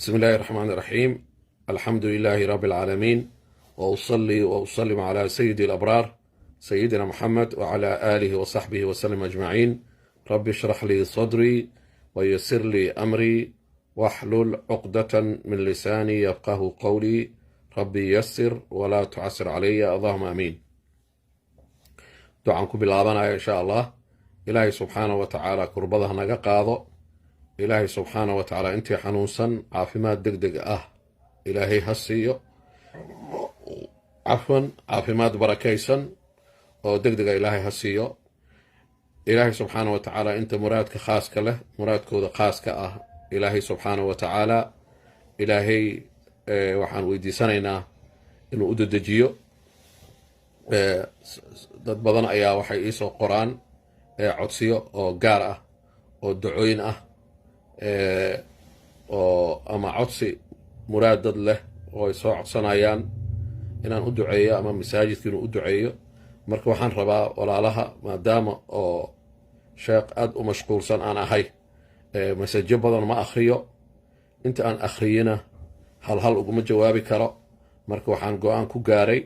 بسم الله الرحمن الرحيم. الحمد لله رب العالمين، وأصلي وأسلم على سيد الأبرار سيدنا محمد وعلى آله وصحبه وسلم أجمعين. رب اشرح لي صدري ويسر لي أمري واحلل عقدة من لساني يفقه قولي. ربي يسر ولا تعسر علي، اللهم آمين. دعانكم بالله إن شاء الله. إلهي سبحانه وتعالى كربضها نغا قاضو. إلهي سبحانه وتعالى انتي حنونسا عافمات دقدق إلهي هسيو عفوا عافمات بركيسا oo degdega ilaahay ha siiyo. ilaahay subxaana wa tacaala inta muraadka khaaska leh muraadkooda khaaska ah ilaahay subxaana wa tacaala ilaahay waxaan weydiisanaynaa inuu u dedejiyo. dad badan ayaa waxay iisoo qoraan codsiyo oo gaar ah oo ducooyin ah oo ama codsi muraad dad leh oo ay soo codsanayaan inaan u duceeyo ama masaajidka inuu u duceeyo. marka waxaan rabaa walaalaha maadaama oo sheekh aad u mashquulsan aan ahay masajo badan ma akhriyo, inta aan akhriyina hal uguma jawaabi karo. marka waxaan go-aan ku gaaray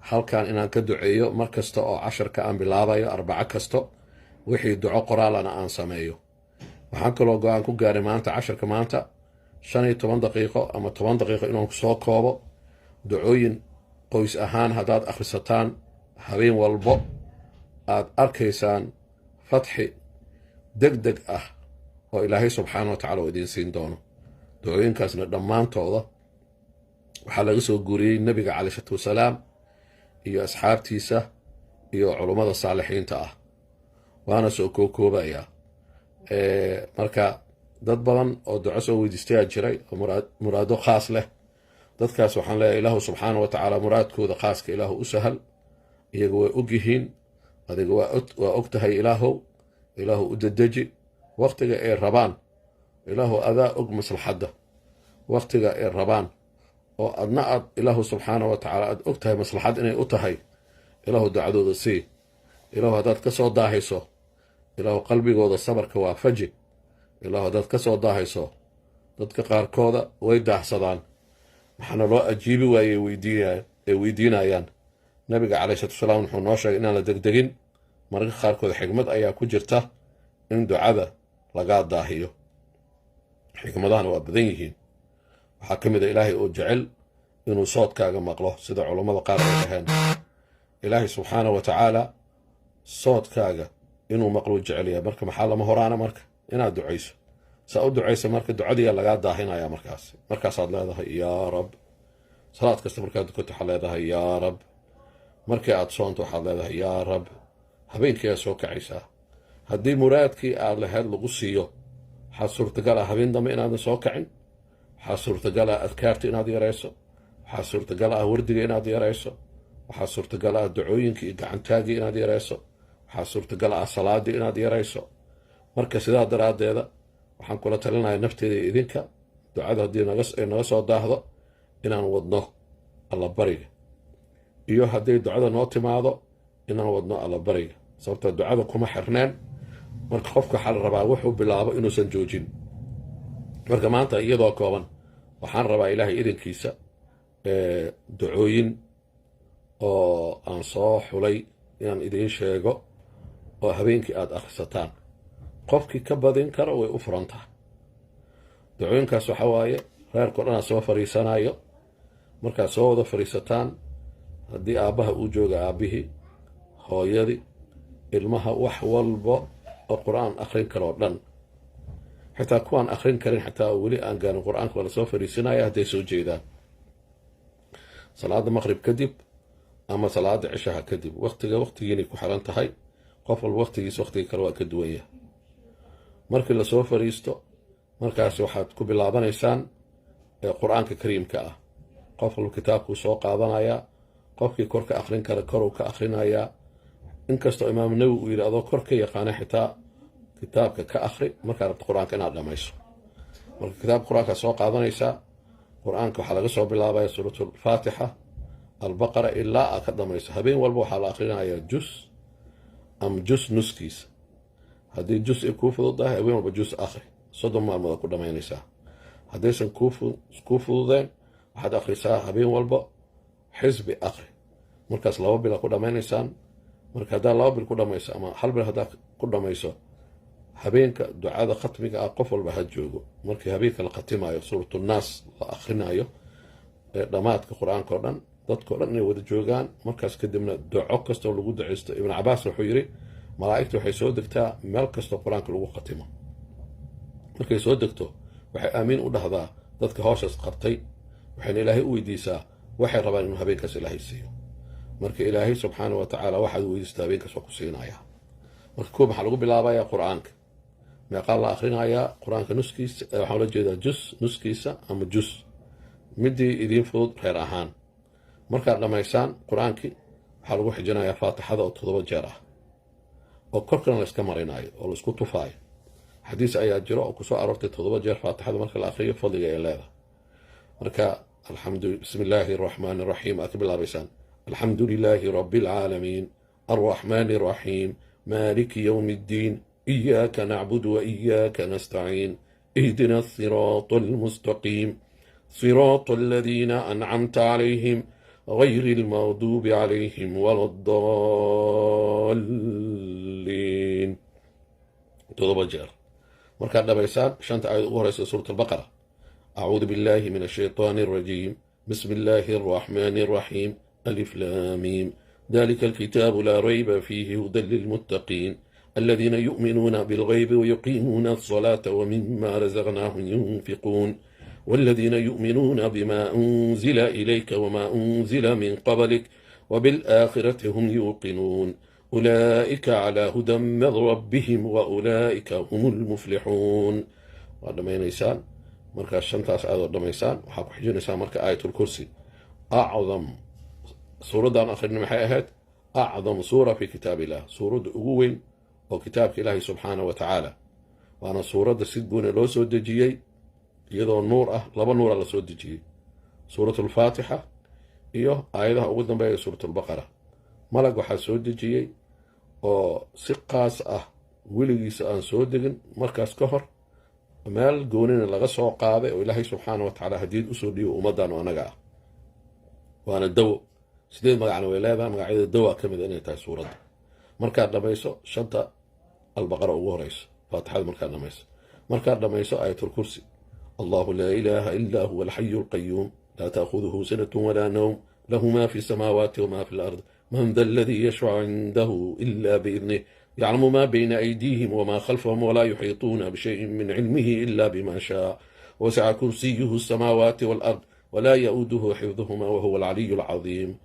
halkan inaan ka duceeyo mar kasta oo casharka aan bilaabayo arbaco kasto wixii duco qoraalana aan sameeyo. waxaan kaloo go-aan ku gaaray maanta casharka maanta 15 daqiiqo ama 10 daqiiqo inaan soo koobo ducooyin qoys ahaan haddaad akhrisataan habeen walbo aad arkaysaan fatxi degdeg ah oo ilaahay subxaana wa tacala oo idiin siin doono. ducooyinkaasna dhammaantooda waxaa laga soo guuriyey nebiga calayhi salaatu wasalaam iyo asxaabtiisa iyo culummada saalixiinta ah, waana soo kookoobayaa. marka dad badan oo duco soo weydiistayaa jiray oo muraado khaas leh. dadkaas waxaan leeyahay ilaahu subxaana wa tacaala muraadkooda khaaska ilaahu u sahal. iyaga way og yihiin, adiga waa og tahay ilaahu u dedeji waqtiga ay rabaan. ilaahu adaa og maslaxadda waqtiga ay rabaan oo adna aad ilaahu subxaana wa tacaala aad og tahay maslaxad inay u tahay. ilaahu ducadooda sii. ilaahu haddaad ka soo daahayso ilaahu qalbigooda sabarka waafaji. ilaahu haddaad ka soo daahayso dadka qaarkooda way daahsadaan, maxaana loo ajiibi waayey weydiinayaan. nabiga calayhi salaatu wasalaam wuxuu noo sheegay inaan la degdegin. mararka qaarkood xigmad ayaa ku jirta in ducada lagaa daahiyo. xikmadahana waa badan yihiin. waxaa ka mid a ilaahay oo jecel inuu soodkaaga maqlo, sida culammada qaar ay dhaheen. ilaahay subxaana wa tacaala soodkaaga inuu maqluu jecel yahay. marka maxaa lama horaana marka inaad ducayso. saa u ducaysa marka ducadiyaa lagaa daahinaya. markaasaad leedahay yaa rab. salaad kasta markaad dukato waxaad leedahay yaa rab. markii aad soonto waxaad leedahay yaa rab. habeenkii aad soo kacaysaa. haddii muraadkii aad lahayd lagu siiyo waxaa suurtagal ah habeen dambe inaadan soo kacin. waxaa suurtagal ah adkaarta inaad yarayso. waxaa suurtagal ah wardiga inaad yarayso. waxaa suurtagal ah ducooyinkii iyo gacantaagii inaad yarayso. waxaa suurtagal ah salaadii inaad yarayso. marka sidaa daraaddeeda waxaan kula talinayaa nafteeda iyo idinka ducada haddii ay naga soo daahdo inaan wadno allabariga, iyo hadday ducada noo timaado inaan wadno allabariga. sababta ducada kuma xirneen. marka qofka waxaa la rabaa wuxuu bilaabo inuusan joojin. marka maanta iyadoo kooban waxaan rabaa ilaahay idinkiisa ducooyin oo aan soo xulay inaan idiin sheego oo habeenkii aad akhrisataan. qofkii ka badin karo way u furan tahay. ducooyinkaas waxaa waaye reerkao dhan aad soo fariisanayo. markaad soo wada fariisataan, haddii aabbaha uu jooga aabbihii, hooyadii, ilmaha, wax walba oo qur-aan akhrin karoo dhan, xitaa kuwaan akhrin karin xitaa weli aan gaarin qur-aanka waa lasoo fariisinaya hadday soo jeedaan. salaada maqrib kadib ama salaada cishaha kadib waqtigiinay ku xiran tahay. qof walba waqtigiisa waqtiga kale waa ka duwan yahay. markii lasoo fariisto markaas waxaad ku bilaabanaysaan qur-aanka kariimka ah. qof walba kitaabkuu soo qaadanayaa. qofkii kor ka akhrin kara koruu ka akhrinayaa. inkastoo imaamu nawowi uu yidhi adoo kor ka yaqaana xitaa kitaabka ka akhri markaa rabta qur-aanka inaad dhammayso. marka kitaabka qur-aankaa soo qaadanaysaa. qur-aanka waxaa laga soo bilaabaya suuratulfaatixa albaqara ilaa aad ka dhamayso. habeen walba waxaa la akhrinayaa jus ama jus nuskiisa. haddii jus ay kuu fududahay habeen walba jus akhri. 30 maalmood ku dhamaynaysaa. haddaysan kuu fududeen waxaad akhrisaa habeen walba xisbi akhri, markaas 2 bil ku dhammaynaysaan. marka haddaad 2 bil ku dhammayso ama 1 bil haddaad ku dhammayso, habeenka ducada khatmiga ah qof walba ha joogo. markii habeenka la khatimayo suuratunaas la akhrinayo ee dhammaadka qur-aanka oo dhan, dadkao dhan inay wada joogaan. markaas kadibna duco kastoo lagu ducaysto, ibn cabaas wuxuu yidhi malaa'igta waxay soo degtaa meel kastoo qur-aanka lagu khatimo. markay soo degto waxay aamiin u dhahdaa dadka hawshaas qabtay, waxayna ilaahay u weydiisaa waxay rabaan inuu habeenkaas ilaahay siiyo. marka ilaahay subxaana wa tacaala waxaad weydiista habeenkaas waa ku siinayaa. marka kuwa maxaa lagu bilaabayaa qur-aanka, meeqaa la akhrinayaa qur-aanka nuskiisa, waxaan ula jeedaa nuskiisa ama jus, midii idiin fudud reer ahaan. markaad dhammaysaan qur-aankii waxaa lagu xijinayaa faatixada oo 7 jeer ah, oo korkana la iska marinayo oo la isku tufaayo. xadiis ayaa jiro oo kusoo aroortay 7 jeer faatixada marka la akhriyo fadliga ay leedahay. marka bismi illaahi araxmaani araxiim aad ka bilaabaysaan alxamdu lilaahi rabbi alcaalamiin arraxmaani araxiim maaliki yowmi ddiin iyaaka nacbudu wa iyaaka nastaciin ihdina asiraata almustaqiim صراط الذين أنعمت عليهم غير المغضوب عليهم ولا الضالين. 7 jeer. markaad dhammaysaan 5 aayad ugu horeysa suurat albaqara. أعوذ بالله من الشيطان الرجيم بسم الله الرحمن الرحيم ألف لام ميم ذلك الكتاب لا ريب فيه هدى للمتقين الذين يؤمنون بالغيب ويقيمون الصلاة ومما رزقناهم ينفقون والذين يؤمنون بما أنزل إليك وما أنزل من قبلك وبالآخرة هم يوقنون أولئك على هدى من ربهم وأولئك هم المفلحون. ودمينيسان مركز شنطاس آيات ودميسان وحاكو حجينيسان مركز آية الكرسي أعظم سورة دان آخرين محايهات أعظم سورة في كتاب الله، سورة أقوين وكتابك الله سبحانه وتعالى. وأنا سورة سيدبون لو سودجيي iyadoo nuur ah, 2 nuura la soo dejiyey, suurat alfaatixa iyo aayadaha ugu dambeeya suurat albaqara. malag waxaa soo dejiyey oo si qaas ah weligiisa aan soo degin markaas ka hor, meel goonina laga soo qaaday oo ilaahay subxaana wa tacaala hadiyad usoo dhiibo ummaddan oo anaga ah. waana dawo 8 magacna way leedahay, magacyada dawa ka mid inay tahay suuradda. markaad dhammayso 5 albaqara ugu horeyso, faatixada markaad dhammayso aayatulkursi الله لا إله إلا هو الحي القيوم لا تأخذه سنة ولا نوم له ما في السماوات وما في الأرض من ذا الذي يشفع عنده إلا بإذنه يعلم ما بين أيديهم وما خلفهم ولا يحيطون بشيء من علمه إلا بما شاء وسع كرسيه السماوات والأرض ولا يؤوده حفظهما وهو العلي العظيم.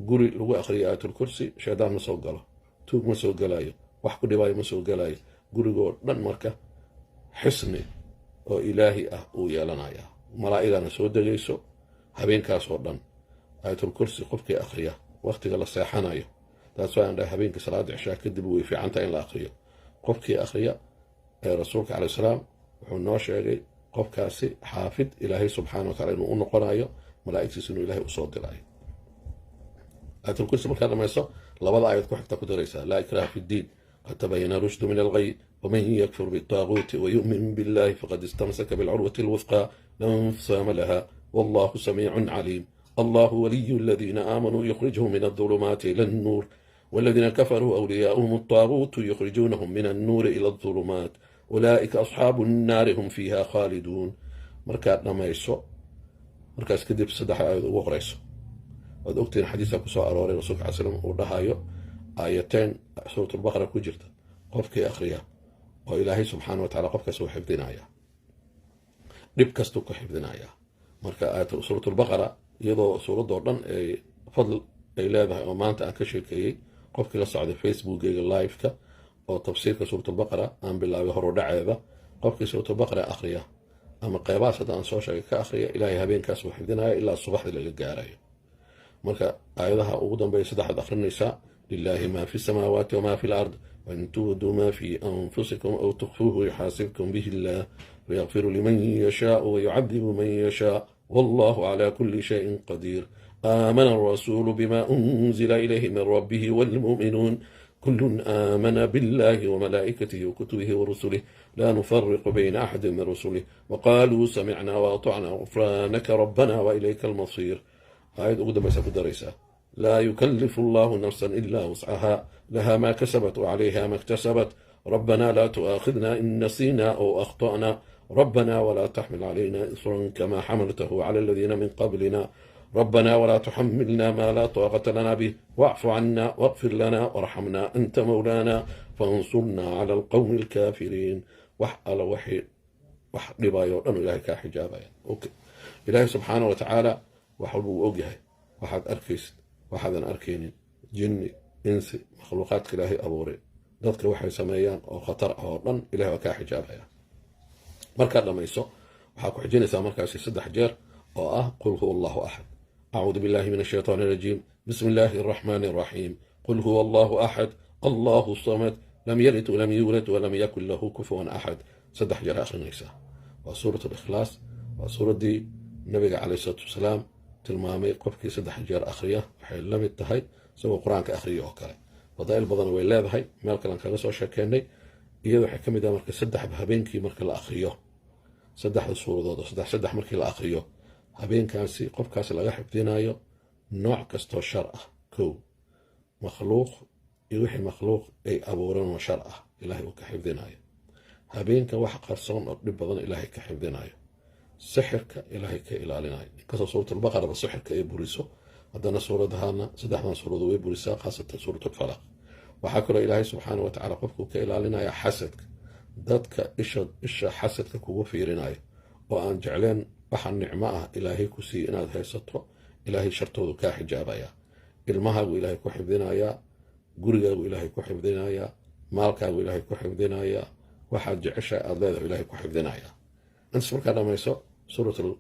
قري لو أخري آية الكرسي شيطان مسوقله توق مسوقلايه وحكو دباي مسوقلايه قري قول لن مركه حسني oo ilaahi ah uu yeelanaya. malaa'igana soo degayso habeenkaas oo dhan. aayatul kursi qofkii akhriya waqtiga la seexanayo, taas waa indha habeenkii salaada cishaa kadib way fiicantaa in la akhriyo. qofkii akhriya ee rasuulka calayhi salaam wuxuu noo sheegay qofkaasi xaafid ilaahay subxaana wa tacaala inuu u noqonayo, malaa'igtiisa inuu ilaahay usoo dirayo. aayatul kursi markaad dhammayso 2 aayad ku xigta ku daraysaa laa ikraha fi ddiin qad tabayyana rushdu min alghayy ومن يكفر بالطاغوت ويؤمن بالله فقد استمسك بالعروة الوثقى لا انفصام لها والله سميع عليم. الله ولي الذين آمنوا يخرجهم من الظلمات إلى النور والذين كفروا أولياؤهم الطاغوت يخرجونهم من النور إلى الظلمات أولئك أصحاب النار هم فيها خالدون. مركات لما يسوع مركز كذب صدح وغريسو وذوقتين حديثك سوء أروري رسولك عليه السلام ودهايو آيتين سورة البقرة كجرت قفك أخريا oo ilaahay subxaana wa tacaala qofkaas uu xifdinaya, dhib kastuu ku xifdinaya. marka suurat albaqara iyadoo suuradoo dhan ay fadl ay leedahay oo maanta aan ka sheekeeyey, qofkii la socday facebookeyga live-ka oo tafsiirka suurat albaqara aan bilaabay horudhaceeda, qofkii suurat albaqara akhriya ama qeybahaas hadda aan soo sheegay ka akhriya, ilaahay habeenkaas uu xifdinaya ilaa subaxdii laga gaarayo. marka aayadaha ugu dambeeya 3 akhrinaysaa lilaahi maa fi samaawaati wamaa fi lard وإن تبدوا ما في أنفسكم أو تخفوه يحاسبكم به الله ويغفر لمن يشاء ويعذب من يشاء والله على كل شيء قدير. آمن الرسول بما أنزل إليه من ربه والمؤمنون كل آمن بالله وملائكته وكتبه ورسله لا نفرق بين أحد من رسله وقالوا سمعنا وأطعنا غفرانك ربنا وإليك المصير. آية أقدم يسافد ريسا لا يكلف الله نفسا إلا وسعها لها ما كسبت وعليها ما اكتسبت ربنا لا تؤاخذنا إن نسينا أو أخطأنا ربنا ولا تحمل علينا إصرا كما حملته على الذين من قبلنا ربنا ولا تحملنا ما لا طاقة لنا به واعف عنا واغفر لنا وارحمنا أنت مولانا فانصرنا على القوم الكافرين. وحال وحي dhibaayo dhan ilaahay kaa xijaabaya. Okay. Ilaahay subxaanahu wa tacaala waxa uu og yahay waxaad arkaysid waxaadan arkaynin jinni insi makhluuqaadka ilaahay abuuray dadka waxay sameeyaan oo khatar ah oo dhan ilaahay waa kaa xijaabaya. markaad dhamayso waxaa ku xijinaysaa markaasi 3 jeer oo ah qul huwa allahu axad acuudu billahi min ashaytaani rajiim bismi illaahi arraxmaani arraxiim qul huwa allahu axad allahu samad lam yalid walam yuulad walam yakun lahu kufuwan axad 3 jeer akhrinaysaa. waa suurat al-ikhlaas waa suuraddii nabiga calayhi salaatu wasalaam tilmaamay qofkii 3 jeer akhriya waxay la mid tahay isagoo qur-aanka akhriya oo kale. fadaa'il badan way leedahay meel kale aan kaga soo sheekeynay iyada waxay ka mid ah marka 3 habeenkii marka la akhriyo 3 suuradood oo 3 markii la akhriyo habeenkaasi qofkaasi laga xifdinayo nooc kastoo shar ah kow makhluuq iyo wixii makhluuq ay abuureen oo shar ah ilaahay uu ka xifdinayo habeenka wax qarsoon oo dhib badan ilaahay ka xifdinayo sixirka ilaahay ka ilaalinayo inkastoo suuratul baqara sixirka ay buriso haddana suuradahana 3 suuradood way burisaa khaasatan suuratul falaq. waxaa kaloo ilaahay subxaanahu wa tacaala qofku ka ilaalinaya xasadka dadka isha xasadka kugu fiirinayo oo aan jecleen waxa nicmo ah ilaahay ku sii inaad haysato ilaahay shartoodu kaa xijaabaya. ilmahaagu ilaahay ku xifdinaya gurigaagu ilaahay ku xifdinaya maalkaagu ilaahay ku xifdinaya waxaad jeceshahay aad leedahay ilaahay ku xifdinaya. intaas markaa dhamayso suuratul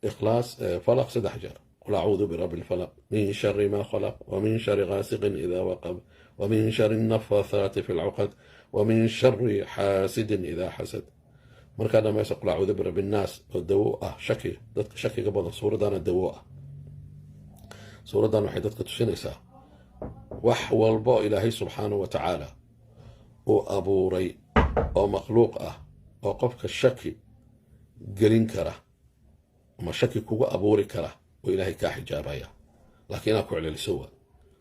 ikhlaas falaq 3 jeer qul acuudu birabbi lfalaq min shari ma khalaq wa min shari gaasiqin idaa waqab wa min shari nafaahaati fi lcuqad wa min shari xaasidin idaa xasad. markaa dhamayso qul acuudu birabbi nnaas oo dawo ah shaki dadka shakiga badan suuraddaana dawo ah. suuraddan waxay dadka tusinaysaa wax walbo ilaahay subxaanahu wa tacaala uu abuuray oo makhluuq ah oo qofka shaki gelin kara ama shaki kugu abuuri kara oo ilaahay kaa xijaabaya laakiin inaad ku celceliso waa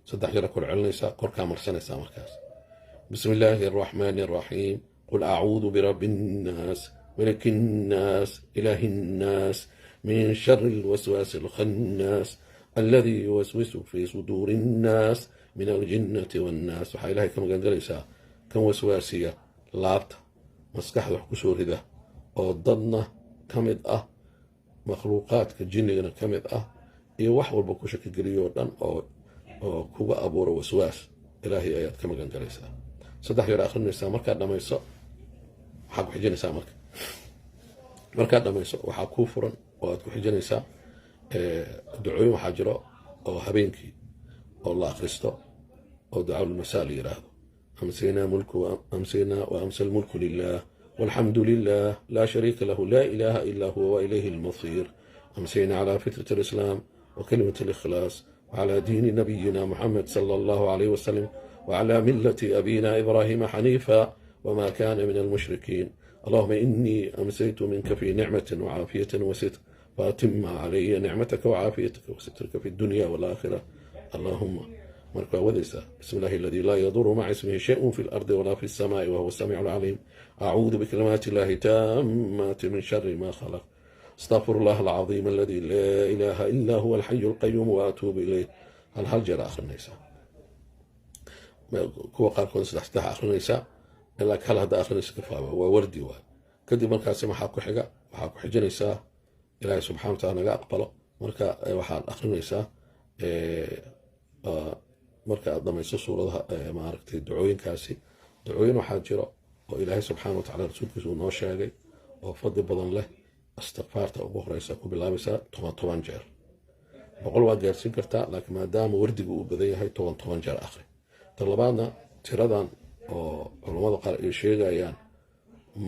3 jeer ku celcelinaysaa korkaa marsanaysaa markaas. bismi illaahi arraxmaani arraxiim qul acuudu birabbi nnaas ملك الناس إله الناس من شر الوسواس الخناس الذي يوسوس في صدور الناس من الجنة والناس. وحا إلهي كما قال ليسا كم وسواسية لابت مسكح وحكسور ذا أو ضدنا كمد مخلوقات كالجن كمد يوحول بكوشك قريوردان أو كوبا أبور وسواس إلهي آيات كما قال ليسا 3 jeer آخر نيسا مركا دميسا حاكو حجي نيسا markaad dhamayso waxaa kuu furan oo aad ku xijinaysaa ducooyin waxaa jiro oo habeenkii oo la akhristo oo ducaaul masaa la yiraahdo amsaynaa wa amsa almulku lilah walxamdu lilah laa shariika lahu laa ilaaha ilaa huwa wa ilayhi almasiir amsaynaa calaa fitrati alislaam wa kalimati alikhlaas وعلى دين نبينا محمد صلى الله عليه وسلم وعلى ملة أبينا إبراهيم حنيفا وما كان من المشركين. اللهم إني أمسيت منك في نعمة وعافية وستر فأتم علي نعمتك وعافيتك وسترك في الدنيا والآخرة. اللهم مركا وذسا بسم الله الذي لا يضر مع اسمه شيء في الأرض ولا في السماء وهو السميع العليم. أعوذ بكلمات الله تامات من شر ما خلق. استغفر الله العظيم الذي لا إله إلا هو الحي القيوم وأتوب إليه. هل جرى آخر النساء كو قال كون سدح آخر النساء إلا كهل هذا آخر النساء كفاوة ووردي واي كدي مركا سما حاكو حقا وحاكو حجة نساء إلهي سبحانه وتعالى أقبله مركا وحال آخر النساء مركا أضميسو سورة ما عرفتي دعوين كاسي دعوين وحاجرة وإلهي سبحانه وتعالى رسولك سوء نوشاقي وفضل بضن له استغفارta ugu horeysa ku bilaabaysaa 10 jeer boqol waa gaarsiin kartaa laakiin maadaama wardigu uu badan yahay 10 jeer akhri talabaadna tiradan oo culimada qaar ay sheegayaan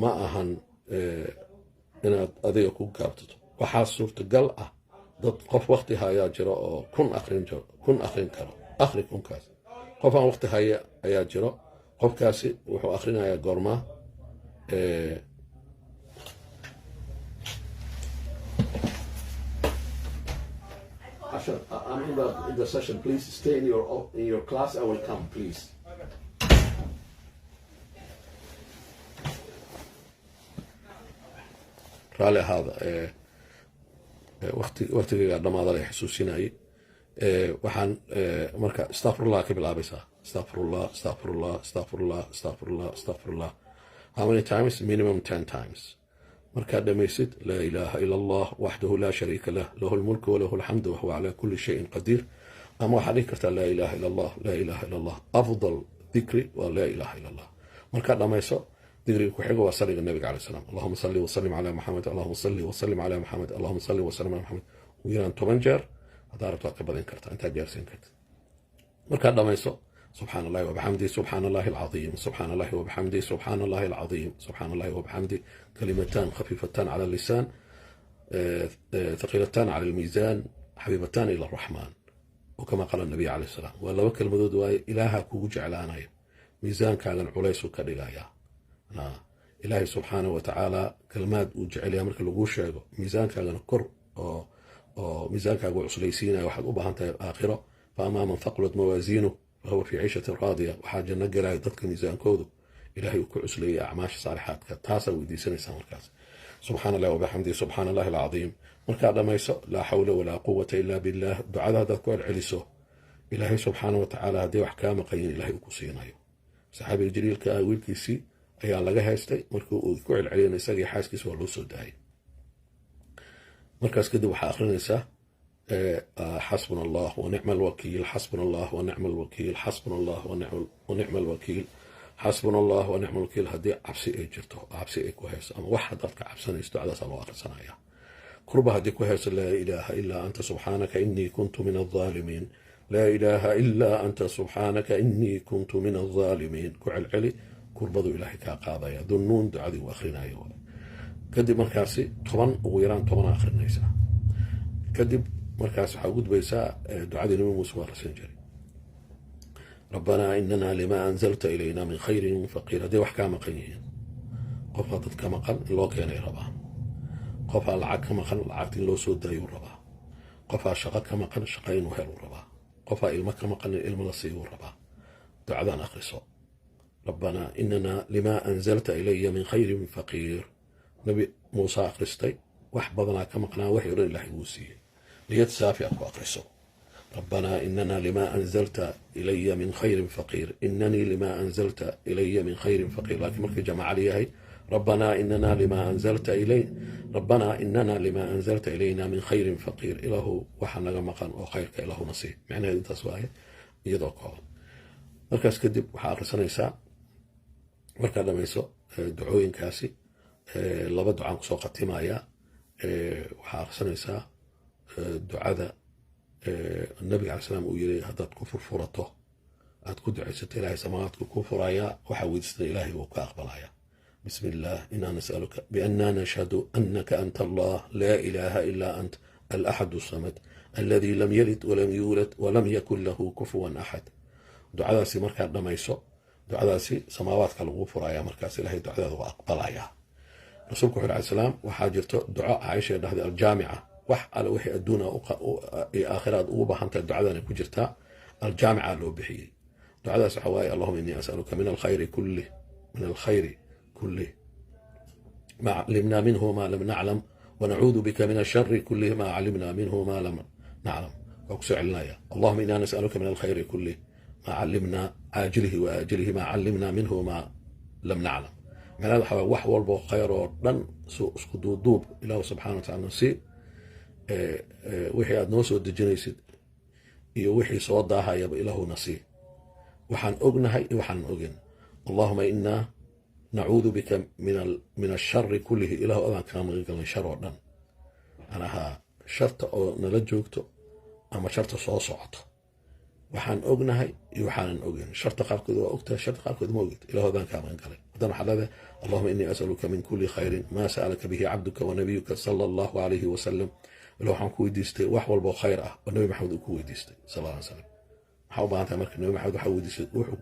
ma ahan inaad adiga ku gaabtato waxaa suurtagal ah dad qof waqti haya jiro oo kun akhrin karo akhri kunkaas qof aan waqti haya ayaa jiro qofkaasi wuxuu akhrinayaa goorma I'm in the session. Please stay in your class. I will come, please. رالي هذا وقتي dhamaada la xasuusinayay waxaan marka astaghfirullah ka bilaabaysaa astaghfirullah how many times minimum 10 times marka dhamaysid la ilaha illa allah wahdahu la sharika lah lahu almulku wa lahu alhamdu wa huwa ala kulli shay'in qadir ama waxa dhigi kartaa la ilaha illa allah afdal dhikri wa la ilaha illa allah marka dhamayso ذكر كحجة وصلي النبي عليه السلام اللهم صل وسلم على محمد اللهم صل وسلم على محمد اللهم صل وسلم على محمد ويران تمنجر هدارت وقبل إنكرت أنت جالسين كرت مركز دميسو سبحان الله وبحمده سبحان الله العظيم سبحان الله وبحمده سبحان الله العظيم سبحان الله وبحمده كلمتان خفيفتان على اللسان ثقيلتان على الميزان حبيبتان إلى الرحمن وكما قال النبي عليه السلام ولا وكل مدود إلهك وجعل أنا ميزان كان العليس كدغايا إلهي سبحانه وتعالى كلمات وجعل أمرك لغوشة ميزان كان كر أو ميزان كان عسليسين وحد أبهانت آخرة فأما من ثقلت موازينه فهو في عيشة راضية وحاجة نقل ضدك ميزان كودو إلهي وكعسلي أعماش صالحات كتاسة ودي سنة مركز سبحان الله وبحمده سبحان الله العظيم مركز ما يسأل لا حول ولا قوة إلا بالله دعاء هذا كل علسه إلهي سبحانه وتعالى دي وحكام قين إلهي وكسينا صحابي الجليل كأويل كيسي ayaa laga haystay markii uu ku celceliyay isagii xaaskiisa waa loo soo daayay markaas kadib waxa akhrinaysaa حسبنا الله ونعم الوكيل حسبنا الله ونعم الوكيل حسبنا الله ونعم الوكيل حسبنا الله ونعم الوكيل هدي عبسي اي جرتو عبسي اي كويس اما واحد dadka cabsanaysto cadaas loo akhrisanaya kurba hadii ku hayso la ilaha illa anta subhanaka inni kuntu min adh-dhalimin la ilaha illa anta subhanaka inni kuntu min adh-dhalimin ku celceli kurbadu ilaahay ka qaadaya dunnuun ducadii uu akhrinayo kadib markaasi 10 ugu yaraan 10 akhrinaysa kadib markaas waxa ugu gudbaysaa ducadii nabi muuse waa rasan jiray rabbana innana lima anzalta ilayna min khayrin faqir hadii wax ka maqan qofka dadka maqan loo keenay rabaa qofka lacag ka maqan lacagtii loo soo daayo rabaa qofka shaqo ka maqan shaqo inuu helo rabaa qofka ilmo ka maqan ilmo la siiyo rabaa ducadan akhriso ربنا إننا لما أنزلت إلي من خير فقير نبي موسى أخرستي وحبضنا كما قنا وحي الله يوسي ليتسافي أكو أخرسه ربنا إننا لما أنزلت إلي من خير فقير إنني لما أنزلت إلي من خير فقير لكن مركي جمع عليها ربنا إننا لما أنزلت إلي ربنا إننا لما أنزلت إلينا من خير فقير إله وحنا مقان وخيرك إله نصيب معنى هذه التسوية يدوكها مركز كدب وحا أخرسانيسا marka dhamayso ducooyinkaasi laba ducaan ku soo qatimaya waxa akhrisanaysaa ducada nabi calaih salaam uu yiri hadaad ku furfurato aad ku ducaysato ilaahay samaadku ku furaya waxa weydiisata ilaahay uu ka aqbalaya bismillah inna nas'aluka bi anna nashhadu annaka anta allah la ilaha illa anta al-ahad as-samad alladhi lam yalid wa lam yulad wa lam yakul lahu kufuwan ahad ducadaasi marka dhamayso ducadaasi samaawaadka lagu furaya markaas ilaahay ducadaada waa aqbalaya rasuulku sallallahu alayhi wasallam waxa jirto duco Aisha dhahday al-jaami'a wax ala wixii adduuna iyo aakhirad ugu baahantay ducadan ku jirta al-jaami'a loo bixiyay ducadaas waxa waaye allahumma inni as'aluka min al-khayri kulli ma 'alimna minhu ma lam na'lam wa na'udhu bika min ash-sharri kulli ma 'alimna minhu ma lam na'lam وكسعلنا اللهم إنا نسألك من الخير كله ما علمنا عاجله وآجله ما علمنا منه ما لم نعلم من هذا حوى وحوى البخير ودن سقدو دوب إله سبحانه وتعالى نسي وحي أدنوسو الدجنيسد وحي صوضاها يب إله نسي وحن أغنهي وحن أغن اللهم إنا نعوذ بك من الشر كله إله أذن كان من شر ودن أنا ها شرط أو نلجوكتو أما شرط صوصعته وحن أغنهي وحن أغن شرط قاركود وأكتر شرط قاركود موجود إلى هذا كان قال هذا حلال اللهم إني أسألك من كل خير ما سألك به عبدك ونبيك صلى الله عليه وسلم ولو حن كوي ديستي وحول بخير والنبي محمد كوي ديستي صلى الله عليه وسلم waxaa u baahan tahay marka nabi maxamed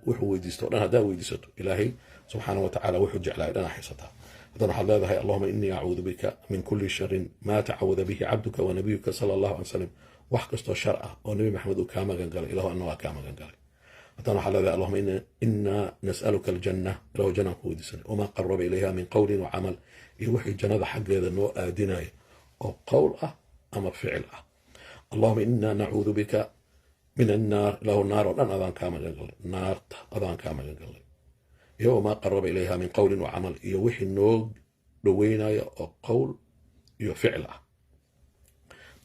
wuxuu weydiisto o dhan haddaa weydiisato ilaahay subxaana watacaala wuxuu jeclaa dhanaa haysataa haddana waxaad leedahay allahuma inii acuudu bika min kulli sharin maa tacawada bihi cabduka wa nabiyuka sala allahu alay salam wax kastoo shar ah oo nabi maxamed uu kaa magan galay ilahu anna waa kaa magan galay haddana waxaad leedahay allahuma inaa nas'aluka aljanna ilahu jannaan ku weydiisanay wamaa qaraba ilayha min qowlin wa camal iyo wixii jannada xaggeeda noo aadinaya oo qowl ah ama ficil ah allahuma inaa nacuudu bika min annaar ilahu naar oo dhan adaan kaa magan galay naarta adaan kaa magan galay iyo wamaa qaraba ilayha min qowlin wa camal iyo wixii noo dhoweynaya oo qowl iyo ficil ah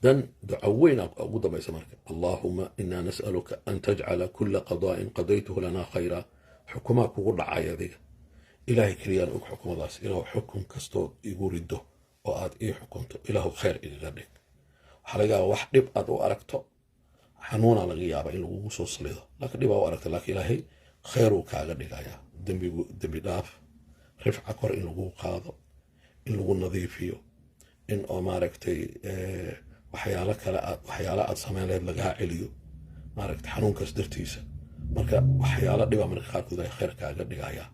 dan duco weyn ugu dambaysa marka allahuma inaa nas'aluka an tajcala kula qadaa'in qadaytuhu lanaa khayra xukumaa kugu dhacay adiga ilaahay keliyaan og xukumadaas ilahu xukun kastoo igu rido oo aad ii xukunto ilahu khayr igaga dhig waxaa laga yaaba wax dhib aad u aragto xanuunaa laga yaaba in lagugu soo salido laakiin dhibaa u aragta laakiin ilaahay khayruu kaaga dhigayaa dembi dhaaf rifca kor in lagu qaado in lagu nadiifiyo in oo maaragtay waxyaalo aad samayn lahayd lagaa celiyo maaragtay xanuunkaas dartiisa marka waxyaalo dhiba marka qaarkood ay khayr kaaga dhigayaa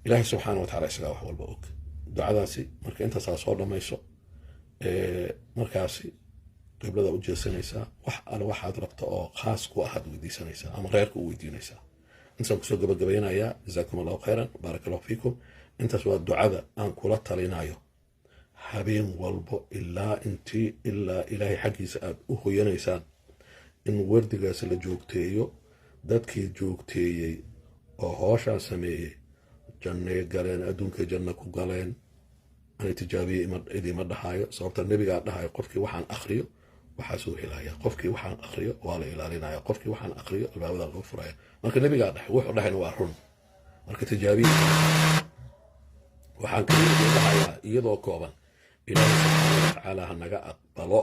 ilaahay subxaana watacaala isagaa wax walba og ducadaasi marka intaasaa soo dhammayso markaasi qiblada u jeesanaysaa wax alle waxaad rabto oo khaas ku ahaad weydiisanaysaa ama reerka u weydiinaysaa intaan kusoo gabagabaynayaa jazaakum allahu khayran baaraka allahu fiikum intaas waa ducada aan kula talinayo habeen walbo ilaa ilaahay xaggiisa aad u hoyanaysaan in wardigaas la joogteeyo dadkii joogteeyey oo hooshaa sameeyey jannay galeen adduunkay janno ku galeen anay tijaabiye idiima dhahaayo sababta nebigaa dhahayo qofkii waxaan akhriyo waxaa soo helaya qofkii waxaan akhriyo waa la ilaalinaya qofkii waxaan akhriyo albaabada laga furaya marka nebigaa dhahay wuxuu dhahayna waa run marka tijaabiye waxaan kaliya dhahayaa iyadoo kooban ilaahay subxaana watacaala ha naga aqbalo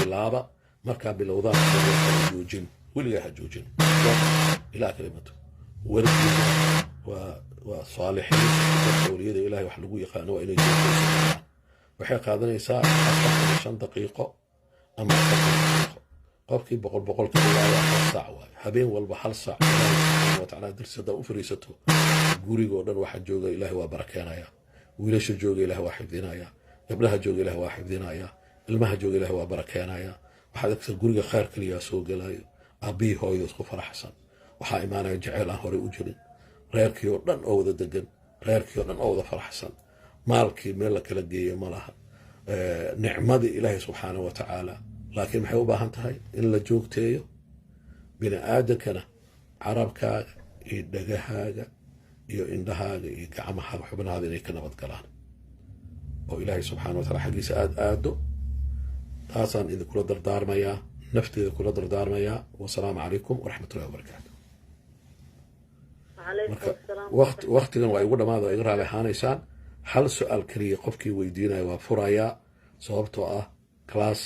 bilaaba markaa bilowdaan ha joojin weligaa ha joojin ilaa kalimatu wardiga waa saalixiin dadka awliyada ilahay wax lagu yaqaano waa inay joogtaan waxay qaadanaysaa 5 daqiiqo ama 10 daqiiqo qofkii boqol ka dhigaya hal saac waaye habeen walba hal saac ilaahay subxaana watacaala darsi haddaa u fariisato gurigoo dhan waxa jooga ilaahay waa barakeenaya wiilasha jooga ilaahay waa xifdinaya gabdhaha jooga ilaahay waa xifdinaya ilmaha jooga ilaahay waa barakeenaya waxaad agta guriga khayr kaliya soo galayo aabbihi hooyo isku faraxsan waxaa imaanaya jaceyl aan horey u jirin reerkii oo dhan oo wada degan reerkii oo dhan oo wada faraxsan maalkii meel la kala geeyo ma laha nicmadii ilaahay subxaana watacaala laakiin maxay u baahan tahay in la joogteeyo bini aadankana carabkaaga iyo dhagahaaga iyo indhahaaga iyo gacmahaaga xubnahaada inay ka nabad galaan oo ilaahay subxaana wataala xaggiisa aad aado taasaan idinkula dardaarmayaa nafteeda kula dardaarmayaa wasalaamu calaykum waraxmatullahi wabarakaatu marka waktigan waa igu dhammaada iga raali ahaanaysaan hal su-aal keliya qofkii weydiinaya waa furayaa sababtoo ah class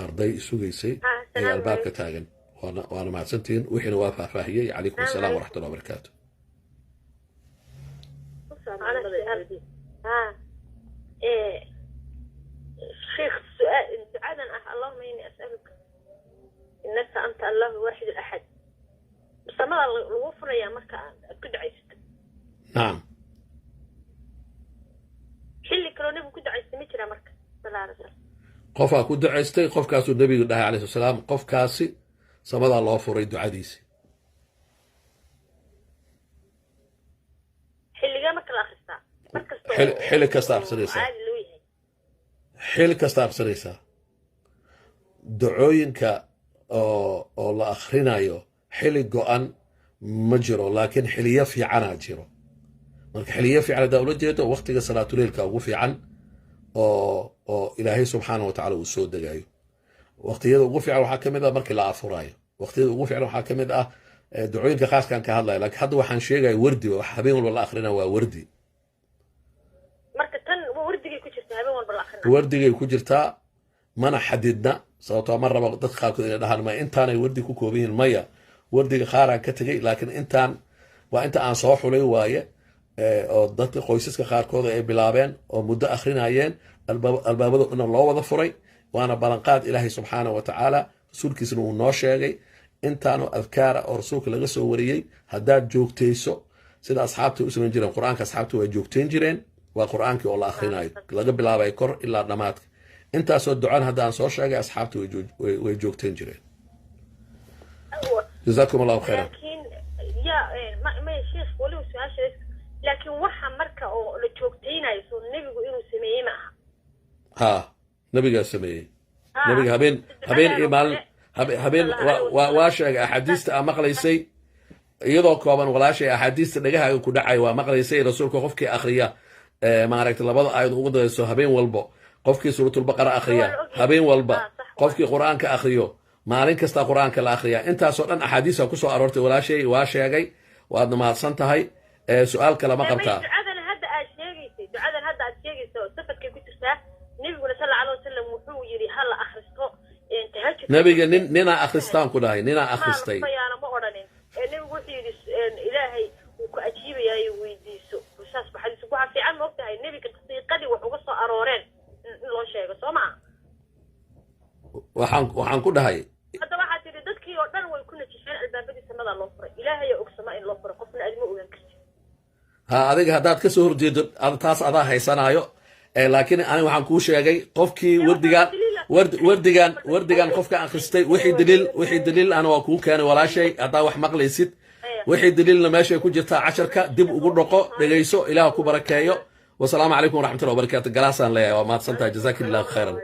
arday sugaysay ee albaabka taagan waana mahadsantihiin wixiina waa faahfaahiyey calaykum asalaam waraxmatullahi wabarakaatu شيخ سؤال دعاء اللهم إني أسألك إنك أنت الله الواحد الأحد بس ما الوفر يا مكة كد عيست نعم حلي كروني كد عيست متر مكة صلى الله قفا كد عيستي قف كاسو النبي الله عليه السلام قف كاسي سمد الله فري دعاديسي حلي جامك الأخستا حلي كاستار سنيسا xili kasta absanaysaa dacooyinka oo la akhrinayo xili go-an ma jiro laakiin xiliyo fiicanaa jiro marka xiliyo fiican haddaa ula jeedo waqtiga salaatuleilka ugu fiican oo ilaahay subxaana watacaala uu soo degayo waqtiyada ugu fiican waxaa ka mid ah markii la afuraayo waqtiyada ugu fiican waxaa ka mid ah dacooyinka khaaskan ka hadlaya laakiin hadda waxaan sheegaya wardi wax habeen walba la akhrinayo waa wardi wardigay ku jirtaa mana xadidna sababtoo ma rabo dadka qaarkood inay dhahaan maya intaanay wardi ku kooban yihiin maya wardiga qaaraan ka tegey laakiin intaan waa inta aan soo xulay waaye oo dadka qoysaska qaarkood ay bilaabeen oo muddo akhrinayeen albaabada dhan loo wada furay waana ballanqaad ilaahay subxaana watacaala rasuulkiisna uu noo sheegay intaanu adkaara oo rasuulka laga soo wariyey haddaad joogtayso sida asxaabta u samayn jireen qur-aanka asxaabta waa joogtayn jireen waa qur-aankii oo la akhrinayo laga bilaabay kor ilaa dhammaadka intaasoo ducan haddaan soo sheegay asxaabta way joogtayn jireen جزاكم الله خيرا لكن يا ما شيخ ولو سؤال لكن waxa marka oo la joogteynayso nabigu inuu sameeyay ma ها نبي سميه نبي habeen iimaan habeen waa sheegay axaadiista maqlaysay iyadoo kooban walaashay axaadiista dhagahaaga ku dhacay waa maqlaysay rasuulka qofkii akhriya maaragtay labada aayad ugu darayso habeen walba qofkii suuratul baqara akhriya habeen walba qofkii quraanka akhriyo maalin kasta quraanka la akhriya intaasoo dhan axaadiisa ku soo aroortay walaashay waa sheegay waad mahadsan tahay su'aal kale ma qabtaa ducadan hadda aad sheegayso safadkay ku jirtaa nabigu sallallahu alayhi wasallam wuxuu yiri hal akhristo tahajjud nabiga nina akhristaan ku dhahay nina akhristay ma oranin nabigu wuxuu yiri ilaahay uu ku ajiibayaa weydiiso saas baxadiisu waxa fiican ma ogtahay nabiga daqiiqadii wax uga soo arooreen in loo sheego Soomaa waxaan ku dhahay hadda waxa tiri dadkii oo dhan way ku najixeen albaabadii samada loo furay ilaahay oo ogsama in loo furay qofna aad ma ogaan kartid ha adiga haddaad ka soo horjeedo taas adaa haysanaayo laakiin ani waxaan kuu sheegay qofkii wardigan qofka akhristay wixii daliil ana waa kuu keenay walaashay haddaa wax maqlaysid wixii daliilna meeshay ku jirtaa casharka dib ugu dhaqo dhegayso ilaah ku barakeeyo wasalaamu calaykum waraxmatullahi wabarakaatu galaasaan leeyahay waa mahadsantahay jazaakillahu khayran